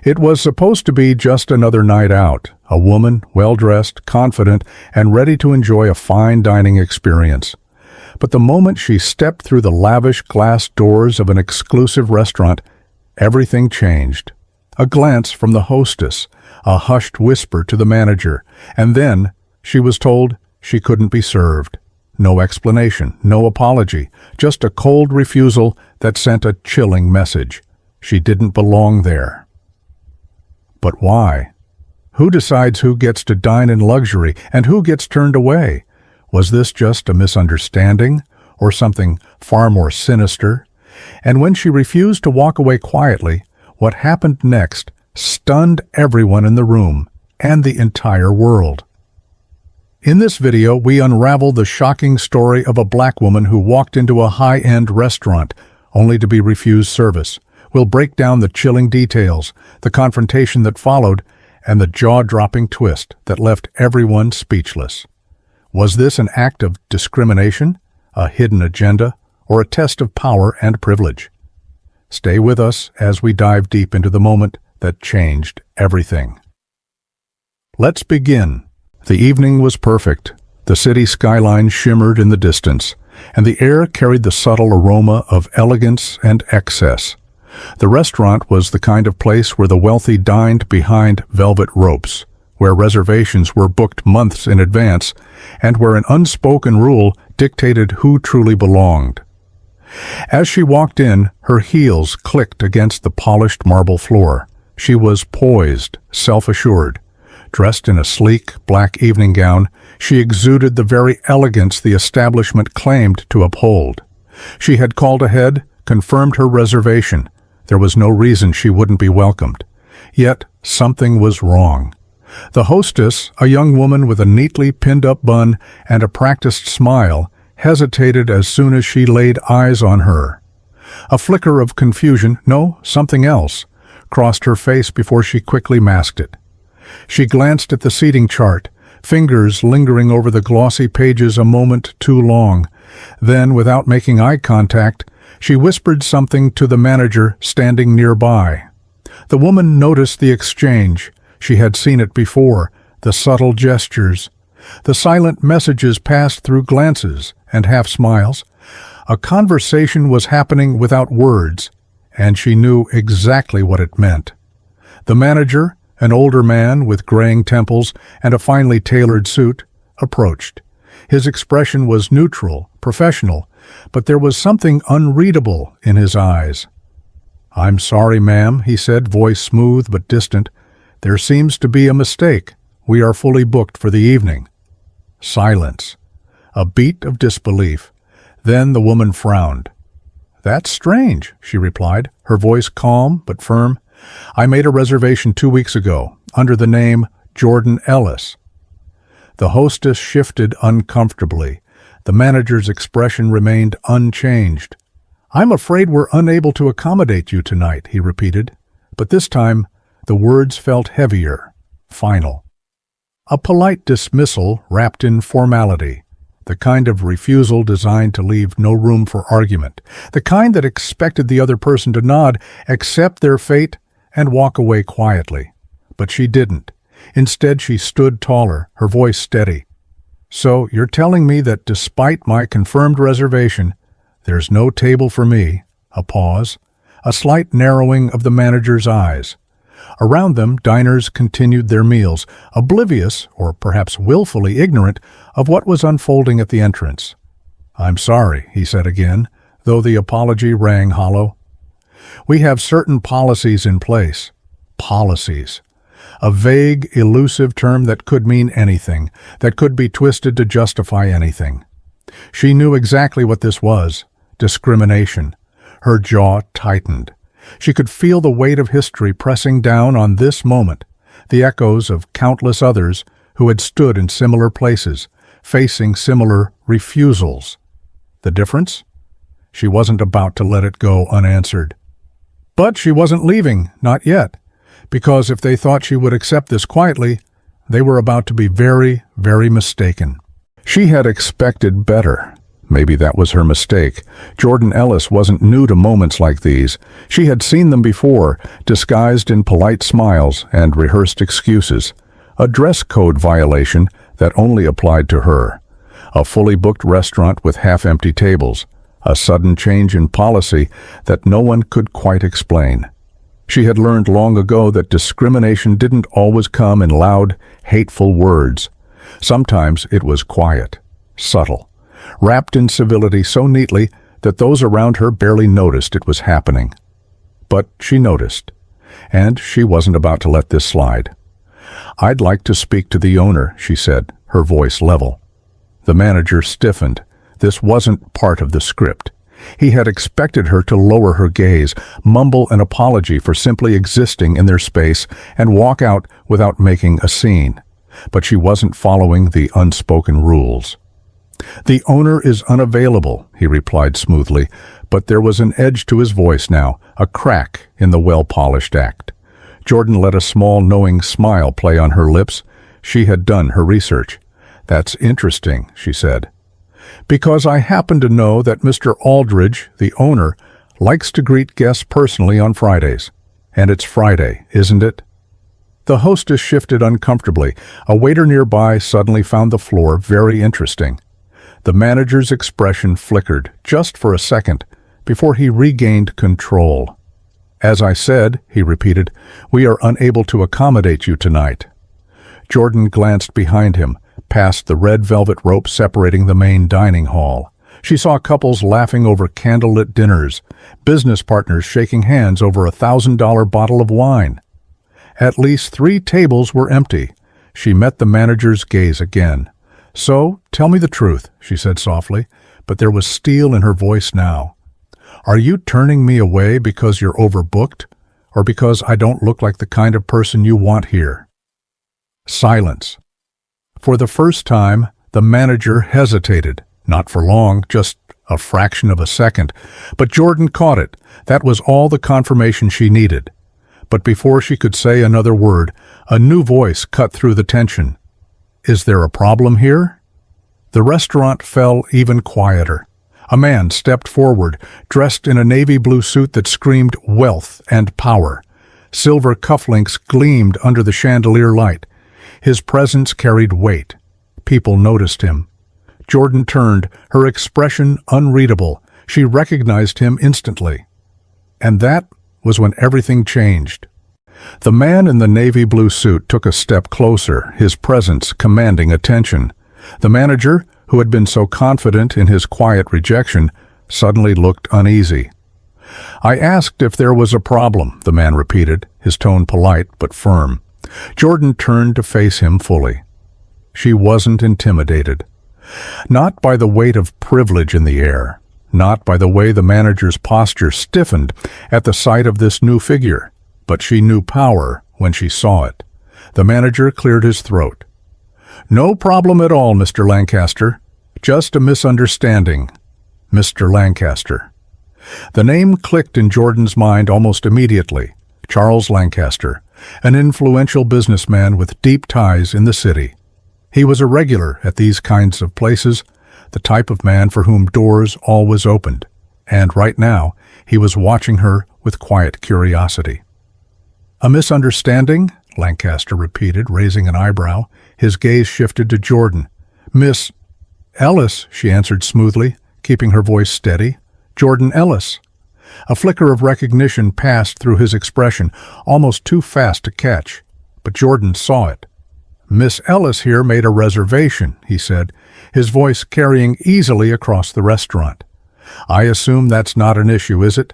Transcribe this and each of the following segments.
It was supposed to be just another night out, a woman, well-dressed, confident, and ready to enjoy a fine dining experience. But the moment she stepped through the lavish glass doors of an exclusive restaurant, everything changed. A glance from the hostess, a hushed whisper to the manager, and then she was told she couldn't be served. No explanation, no apology, just a cold refusal that sent a chilling message. She didn't belong there. But why? Who decides who gets to dine in luxury and who gets turned away? Was this just a misunderstanding or something far more sinister? And when she refused to walk away quietly, what happened next stunned everyone in the room and the entire world. In this video, we unravel the shocking story of a black woman who walked into a high-end restaurant only to be refused service. We'll break down the chilling details, the confrontation that followed, and the jaw-dropping twist that left everyone speechless. Was this an act of discrimination, a hidden agenda, or a test of power and privilege? Stay with us as we dive deep into the moment that changed everything. Let's begin. The evening was perfect. The city skyline shimmered in the distance, and the air carried the subtle aroma of elegance and excess. The restaurant was the kind of place where the wealthy dined behind velvet ropes, where reservations were booked months in advance, and where an unspoken rule dictated who truly belonged. As she walked in, her heels clicked against the polished marble floor. She was poised, self-assured. Dressed in a sleek, black evening gown, she exuded the very elegance the establishment claimed to uphold. She had called ahead, confirmed her reservation. There was no reason she wouldn't be welcomed. Yet, something was wrong. The hostess, a young woman with a neatly pinned-up bun and a practiced smile, hesitated as soon as she laid eyes on her. A flicker of confusion, no, something else, crossed her face before she quickly masked it. She glanced at the seating chart, fingers lingering over the glossy pages a moment too long. Then, without making eye contact, she whispered something to the manager standing nearby. The woman noticed the exchange. She had seen it before, the subtle gestures. The silent messages passed through glances and half-smiles. A conversation was happening without words, and she knew exactly what it meant. The manager, an older man with graying temples and a finely tailored suit, approached. His expression was neutral, professional, but there was something unreadable in his eyes. "I'm sorry, ma'am," he said, voice smooth but distant. "There seems to be a mistake. We are fully booked for the evening." Silence. A beat of disbelief. Then the woman frowned. "That's strange," she replied, her voice calm but firm. "I made a reservation 2 weeks ago, under the name Jordan Ellis." The hostess shifted uncomfortably. The manager's expression remained unchanged. "I'm afraid we're unable to accommodate you tonight," he repeated. But this time, the words felt heavier, final. A polite dismissal wrapped in formality. The kind of refusal designed to leave no room for argument. The kind that expected the other person to nod, accept their fate, and walk away quietly. But she didn't. Instead, she stood taller, her voice steady. "So you're telling me that despite my confirmed reservation, there's no table for me?" A pause. A slight narrowing of the manager's eyes. Around them, diners continued their meals, oblivious, or perhaps willfully ignorant, of what was unfolding at the entrance. "I'm sorry," he said again, though the apology rang hollow. "We have certain policies in place." Policies. A vague, elusive term that could mean anything, that could be twisted to justify anything. She knew exactly what this was: discrimination. Her jaw tightened. She could feel the weight of history pressing down on this moment, the echoes of countless others who had stood in similar places, facing similar refusals. The difference? She wasn't about to let it go unanswered. But she wasn't leaving, not yet, because if they thought she would accept this quietly, they were about to be very, very mistaken. She had expected better. Maybe that was her mistake. Jordan Ellis wasn't new to moments like these. She had seen them before, disguised in polite smiles and rehearsed excuses. A dress code violation that only applied to her. A fully booked restaurant with half-empty tables. A sudden change in policy that no one could quite explain. She had learned long ago that discrimination didn't always come in loud, hateful words. Sometimes it was quiet, subtle, wrapped in civility so neatly that those around her barely noticed it was happening. But she noticed, and she wasn't about to let this slide. "I'd like to speak to the owner," she said, her voice level. The manager stiffened. This wasn't part of the script. He had expected her to lower her gaze, mumble an apology for simply existing in their space, and walk out without making a scene. But she wasn't following the unspoken rules. "The owner is unavailable," he replied smoothly, but there was an edge to his voice now, a crack in the well-polished act. Jordan let a small, knowing smile play on her lips. She had done her research. "That's interesting," she said. "Because I happen to know that Mr. Aldridge, the owner, likes to greet guests personally on Fridays. And it's Friday, isn't it?" The hostess shifted uncomfortably. A waiter nearby suddenly found the floor very interesting. The manager's expression flickered, just for a second, before he regained control. "As I said," he repeated, "we are unable to accommodate you tonight." Jordan glanced behind him, past the red velvet rope separating the main dining hall. She saw couples laughing over candlelit dinners, business partners shaking hands over a $1,000 bottle of wine. At least 3 tables were empty. She met the manager's gaze again. "So, tell me the truth," she said softly, but there was steel in her voice now. "Are you turning me away because you're overbooked, or because I don't look like the kind of person you want here?" Silence. For the first time, the manager hesitated. Not for long, just a fraction of a second. But Jordan caught it. That was all the confirmation she needed. But before she could say another word, a new voice cut through the tension. "Is there a problem here?" The restaurant fell even quieter. A man stepped forward, dressed in a navy blue suit that screamed wealth and power. Silver cufflinks gleamed under the chandelier light. His presence carried weight. People noticed him. Jordan turned, her expression unreadable. She recognized him instantly. And that was when everything changed. The man in the navy blue suit took a step closer, his presence commanding attention. The manager, who had been so confident in his quiet rejection, suddenly looked uneasy. "I asked if there was a problem," the man repeated, his tone polite but firm. Jordan turned to face him fully. She wasn't intimidated. Not by the weight of privilege in the air, not by the way the manager's posture stiffened at the sight of this new figure, but she knew power when she saw it. The manager cleared his throat. "No problem at all, Mr. Lancaster. Just a misunderstanding. Mr. Lancaster." The name clicked in Jordan's mind almost immediately. Charles Lancaster, an influential businessman with deep ties in the city. He was a regular at these kinds of places, the type of man for whom doors always opened, and right now he was watching her with quiet curiosity. "A misunderstanding?" Lancaster repeated, raising an eyebrow. His gaze shifted to Jordan. "Miss Ellis," she answered smoothly, keeping her voice steady. "Jordan Ellis." A flicker of recognition passed through his expression, almost too fast to catch, but Jordan saw it. "Miss Ellis here made a reservation," he said, his voice carrying easily across the restaurant. "I assume that's not an issue, is it?"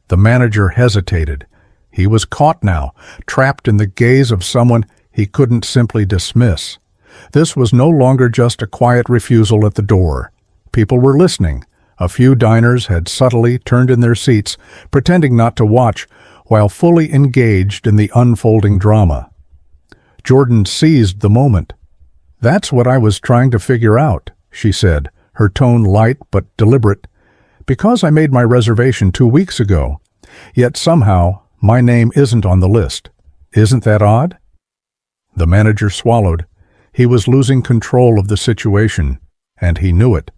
The manager hesitated. He was caught now, trapped in the gaze of someone he couldn't simply dismiss. This was no longer just a quiet refusal at the door. People were listening. A few diners had subtly turned in their seats, pretending not to watch, while fully engaged in the unfolding drama. Jordan seized the moment. "That's what I was trying to figure out," she said, her tone light but deliberate. "Because I made my reservation 2 weeks ago, yet somehow my name isn't on the list. Isn't that odd?" The manager swallowed. He was losing control of the situation, and he knew it.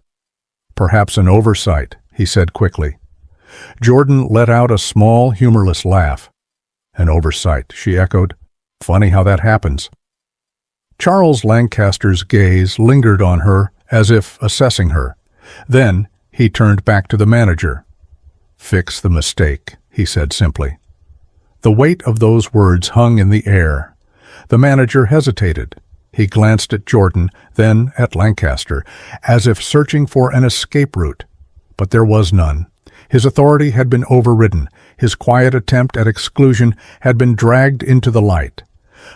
Perhaps an oversight, he said quickly. Jordan let out a small, humorless laugh. An oversight, she echoed. Funny how that happens. Charles Lancaster's gaze lingered on her as if assessing her. Then he turned back to the manager. Fix the mistake, he said simply. The weight of those words hung in the air. The manager hesitated. He glanced at Jordan, then at Lancaster, as if searching for an escape route. But there was none. His authority had been overridden. His quiet attempt at exclusion had been dragged into the light.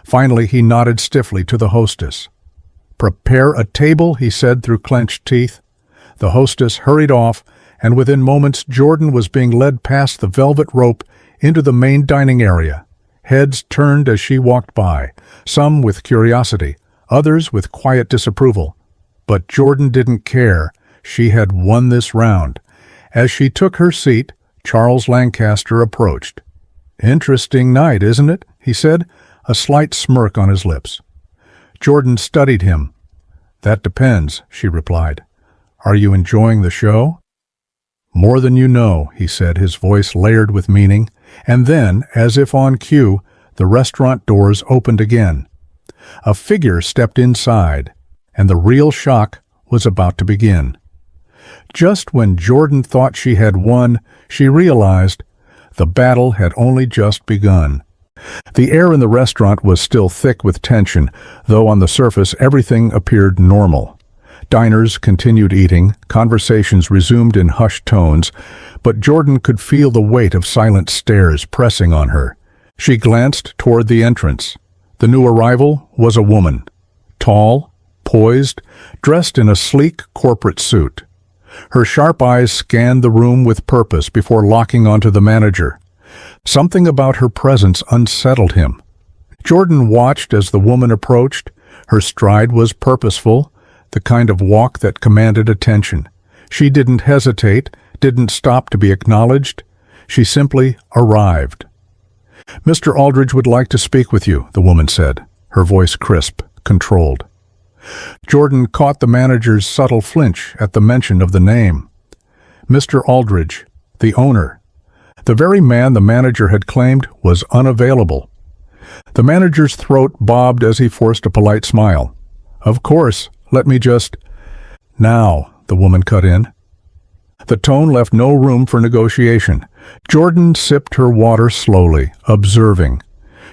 Finally, he nodded stiffly to the hostess. "Prepare a table," he said through clenched teeth. The hostess hurried off, and within moments Jordan was being led past the velvet rope into the main dining area. Heads turned as she walked by, some with curiosity, others with quiet disapproval. But Jordan didn't care. She had won this round. As she took her seat, Charles Lancaster approached. "Interesting night, isn't it?" he said, a slight smirk on his lips. Jordan studied him. "That depends," she replied. "Are you enjoying the show?" "More than you know," he said, his voice layered with meaning. And then, as if on cue, the restaurant doors opened again. A figure stepped inside, and the real shock was about to begin. Just when Jordan thought she had won, she realized the battle had only just begun. The air in the restaurant was still thick with tension, though on the surface everything appeared normal. Diners continued eating, conversations resumed in hushed tones, but Jordan could feel the weight of silent stares pressing on her. She glanced toward the entrance. The new arrival was a woman, tall, poised, dressed in a sleek corporate suit. Her sharp eyes scanned the room with purpose before locking onto the manager. Something about her presence unsettled him. Jordan watched as the woman approached. Her stride was purposeful, the kind of walk that commanded attention. She didn't hesitate, didn't stop to be acknowledged. She simply arrived. "Mr. Aldridge would like to speak with you," the woman said, her voice crisp, controlled. Jordan caught the manager's subtle flinch at the mention of the name. Mr. Aldridge, the owner. The very man the manager had claimed was unavailable. The manager's throat bobbed as he forced a polite smile. "Of course, let me just—" "Now," the woman cut in. The tone left no room for negotiation. Jordan sipped her water slowly, observing.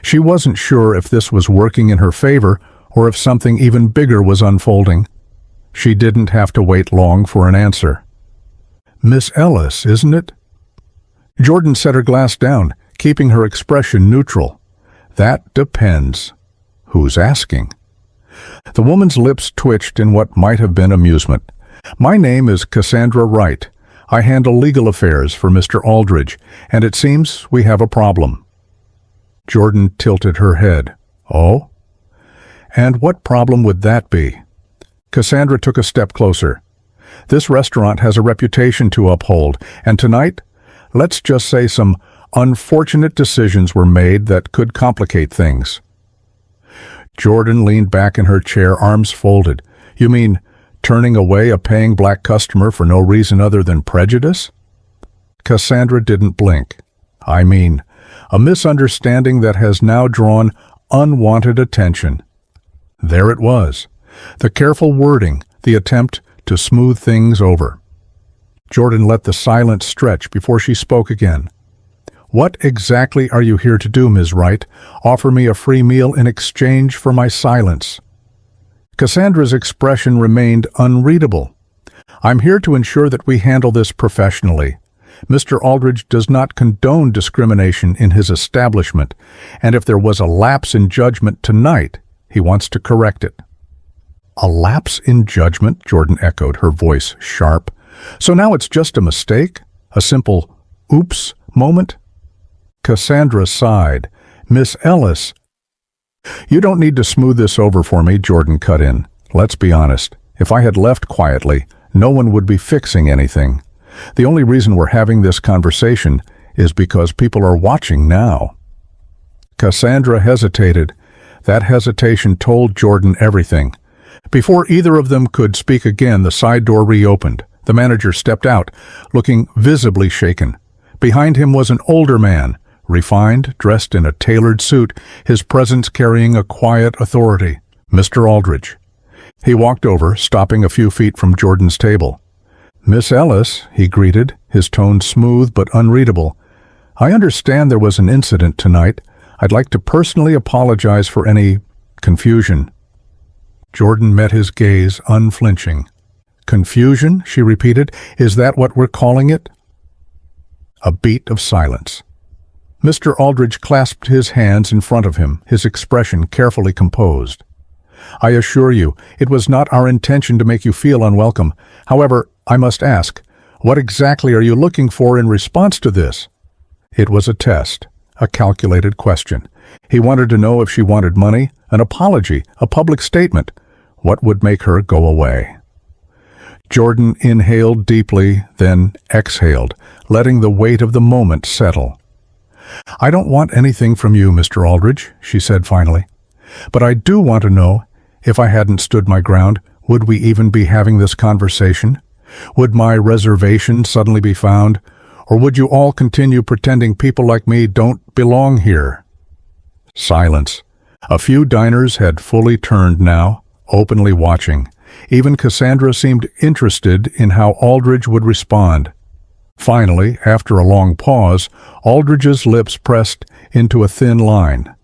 She wasn't sure if this was working in her favor or if something even bigger was unfolding. She didn't have to wait long for an answer. "Miss Ellis, isn't it?" Jordan set her glass down, keeping her expression neutral. "That depends. Who's asking?" The woman's lips twitched in what might have been amusement. "My name is Cassandra Wright. I handle legal affairs for Mr. Aldridge, and it seems we have a problem." Jordan tilted her head. "Oh? And what problem would that be?" Cassandra took a step closer. "This restaurant has a reputation to uphold, and tonight, let's just say some unfortunate decisions were made that could complicate things." Jordan leaned back in her chair, arms folded. "You mean turning away a paying black customer for no reason other than prejudice?" Cassandra didn't blink. "I mean, a misunderstanding that has now drawn unwanted attention." There it was. The careful wording, the attempt to smooth things over. Jordan let the silence stretch before she spoke again. "What exactly are you here to do, Ms. Wright? Offer me a free meal in exchange for my silence." Cassandra's expression remained unreadable. "I'm here to ensure that we handle this professionally. Mr. Aldridge does not condone discrimination in his establishment, and if there was a lapse in judgment tonight, he wants to correct it." "A lapse in judgment?" Jordan echoed, her voice sharp. "So now it's just a mistake? A simple oops moment?" Cassandra sighed. "Miss Ellis—" "You don't need to smooth this over for me," Jordan cut in. "Let's be honest. If I had left quietly, no one would be fixing anything. The only reason we're having this conversation is because people are watching now." Cassandra hesitated. That hesitation told Jordan everything. Before either of them could speak again, the side door reopened. The manager stepped out, looking visibly shaken. Behind him was an older man, refined, dressed in a tailored suit, his presence carrying a quiet authority. Mr. Aldridge. He walked over, stopping a few feet from Jordan's table. "Miss Ellis," he greeted, his tone smooth but unreadable. "I understand there was an incident tonight. I'd like to personally apologize for any confusion." Jordan met his gaze, unflinching. "Confusion?" she repeated. "Is that what we're calling it?" A beat of silence. Mr. Aldridge clasped his hands in front of him, his expression carefully composed. "I assure you, it was not our intention to make you feel unwelcome. However, I must ask, what exactly are you looking for in response to this?" It was a test, a calculated question. He wanted to know if she wanted money, an apology, a public statement. What would make her go away? Jordan inhaled deeply, then exhaled, letting the weight of the moment settle. "I don't want anything from you, Mr. Aldridge," she said finally. "But I do want to know, if I hadn't stood my ground, would we even be having this conversation? Would my reservation suddenly be found? Or would you all continue pretending people like me don't belong here?" Silence. A few diners had fully turned now, openly watching. Even Cassandra seemed interested in how Aldridge would respond. Finally, after a long pause, Aldridge's lips pressed into a thin line.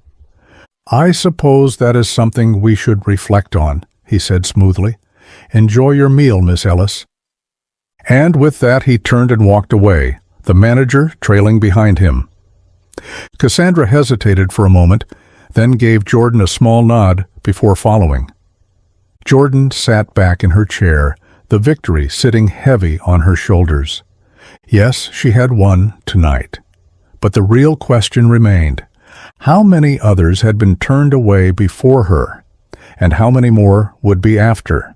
"I suppose that is something we should reflect on," he said smoothly. "Enjoy your meal, Miss Ellis." And with that he turned and walked away, the manager trailing behind him. Cassandra hesitated for a moment, then gave Jordan a small nod before following. Jordan sat back in her chair, the victory sitting heavy on her shoulders. Yes, she had won tonight. But the real question remained. How many others had been turned away before her, and how many more would be after?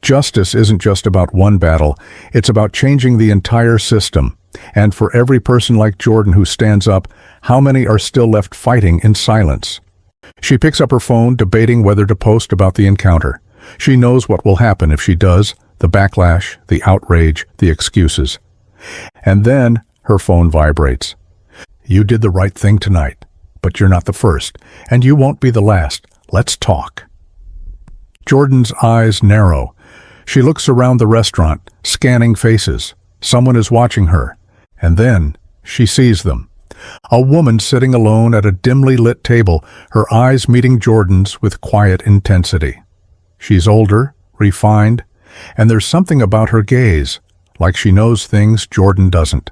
Justice isn't just about one battle, it's about changing the entire system. And for every person like Jordan who stands up, how many are still left fighting in silence? She picks up her phone, debating whether to post about the encounter. She knows what will happen if she does, the backlash, the outrage, the excuses. And then her phone vibrates. "You did the right thing tonight, but you're not the first, and you won't be the last. Let's talk." Jordan's eyes narrow. She looks around the restaurant, scanning faces. Someone is watching her. And then she sees them. A woman sitting alone at a dimly lit table, her eyes meeting Jordan's with quiet intensity. She's older, refined, and there's something about her gaze, like she knows things Jordan doesn't.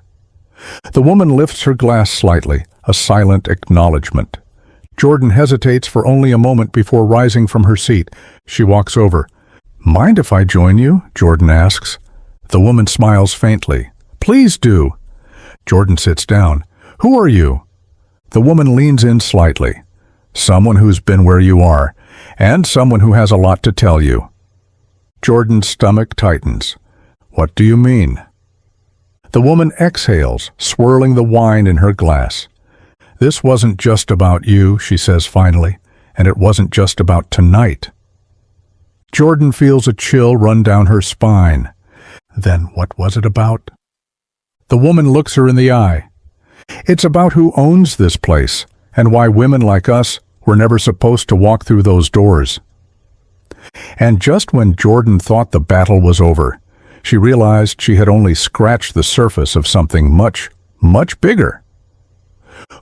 The woman lifts her glass slightly, a silent acknowledgement. Jordan hesitates for only a moment before rising from her seat. She walks over. "Mind if I join you?" Jordan asks. The woman smiles faintly. "Please do." Jordan sits down. "Who are you?" The woman leans in slightly. "Someone who's been where you are, and someone who has a lot to tell you." Jordan's stomach tightens. "What do you mean?" The woman exhales, swirling the wine in her glass. "This wasn't just about you," she says finally, "and it wasn't just about tonight." Jordan feels a chill run down her spine. Then what was it about? The woman looks her in the eye. "It's about who owns this place, and why women like us were never supposed to walk through those doors." And just when Jordan thought the battle was over, she realized she had only scratched the surface of something much, much bigger.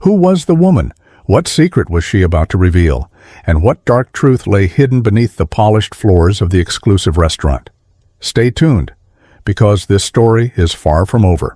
Who was the woman? What secret was she about to reveal? And what dark truth lay hidden beneath the polished floors of the exclusive restaurant? Stay tuned, because this story is far from over.